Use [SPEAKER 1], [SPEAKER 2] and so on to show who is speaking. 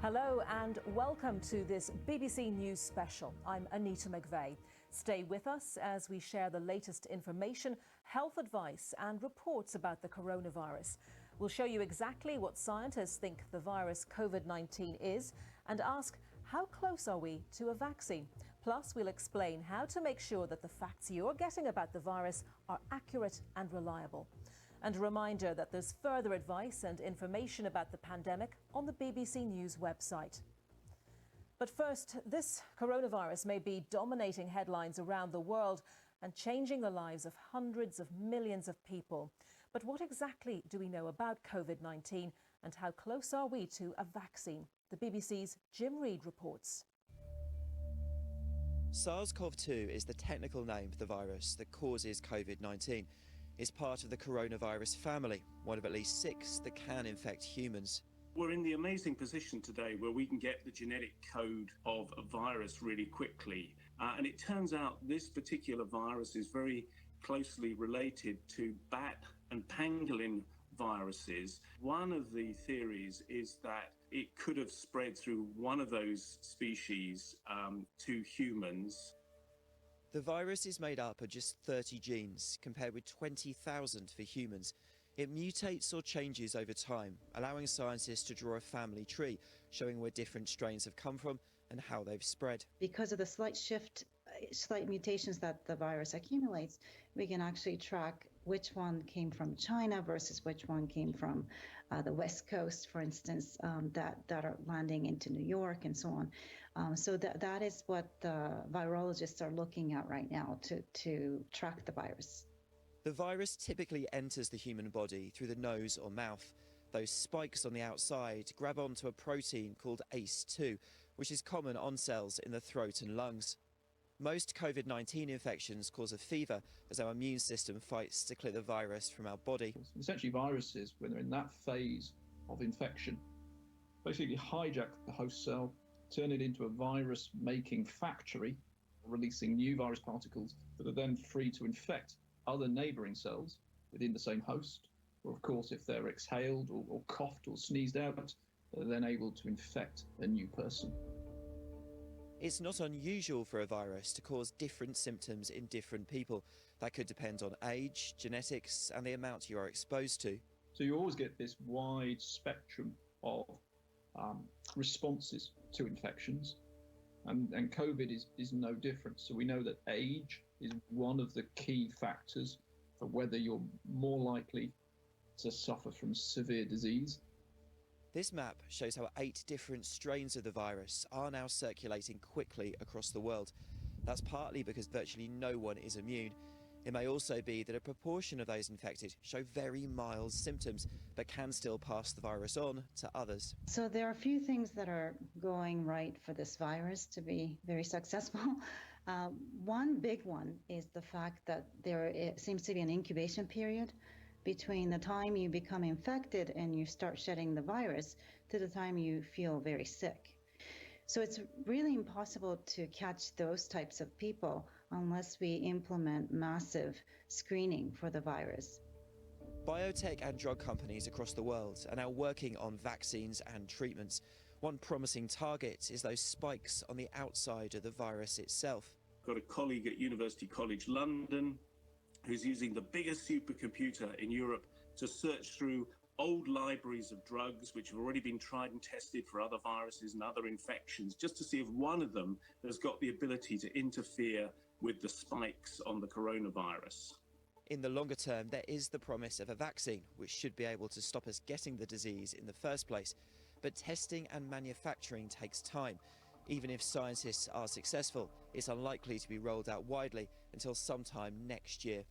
[SPEAKER 1] Hello and welcome to this BBC News special. I'm Anita McVeigh. Stay with us as we share the latest information, health advice and reports about the coronavirus. We'll show you exactly what scientists think the virus COVID-19 is and ask how close are we to a vaccine. Plus, we'll explain how to make sure that the facts you're getting about the virus are accurate and reliable. And a reminder that there's further advice and information about the pandemic on the BBC News website. But first, this coronavirus may be dominating headlines around the world and changing the lives of hundreds of millions of people. But what exactly do we know about COVID-19 and how close are we to a vaccine? The BBC's Jim Reid reports.
[SPEAKER 2] SARS-CoV-2 is the technical name for the virus that causes COVID-19. It's part of the coronavirus family, one of at least 6 that can infect humans.
[SPEAKER 3] We're in the amazing position today where we can get the genetic code of a virus really quickly. And it turns out this particular virus is very closely related to bat and pangolin viruses. One of the theories is that it could have spread through one of those species to humans.
[SPEAKER 2] The virus is made up of just 30 genes, compared with 20,000 for humans. It mutates or changes over time, allowing scientists to draw a family tree, showing where different strains have come from and how they've spread.
[SPEAKER 4] Because of the slight mutations that the virus accumulates, we can actually track which one came from China versus which one came from the West Coast, for instance, that are landing into New York and so on. So that is what the virologists are looking at right now to track the virus.
[SPEAKER 2] The virus typically enters the human body through the nose or mouth. Those spikes on the outside grab onto a protein called ACE2, which is common on cells in the throat and lungs. Most COVID-19 infections cause a fever as our immune system fights to clear the virus from our body.
[SPEAKER 5] Essentially, viruses, when they're in that phase of infection, basically hijack the host cell, turn it into a virus-making factory, releasing new virus particles that are then free to infect other neighbouring cells within the same host. Or, of course, if they're exhaled or coughed or sneezed out, they're then able to infect a new person.
[SPEAKER 2] It's not unusual for a virus to cause different symptoms in different people. That could depend on age, genetics, and the amount you are exposed to.
[SPEAKER 5] So you always get this wide spectrum of responses to infections, and COVID is no different. So we know that age is one of the key factors for whether you're more likely to suffer from severe disease.
[SPEAKER 2] This map shows how 8 different strains of the virus are now circulating quickly across the world. That's partly because virtually no one is immune. It may also be that a proportion of those infected show very mild symptoms, but can still pass the virus on to others.
[SPEAKER 4] So there are a few things that are going right for this virus to be very successful. One big one is the fact that there seems to be an incubation period between the time you become infected and you start shedding the virus to the time you feel very sick. So it's really impossible to catch those types of people unless we implement massive screening for the virus.
[SPEAKER 2] Biotech and drug companies across the world are now working on vaccines and treatments. One promising target is those spikes on the outside of the virus itself.
[SPEAKER 3] I've got a colleague at University College London who's using the biggest supercomputer in Europe to search through old libraries of drugs which have already been tried and tested for other viruses and other infections, just to see if one of them has got the ability to interfere with the spikes on the coronavirus.
[SPEAKER 2] In the longer term, there is the promise of a vaccine, which should be able to stop us getting the disease in the first place. But testing and manufacturing takes time. Even if scientists are successful, it's unlikely to be rolled out widely until sometime next year.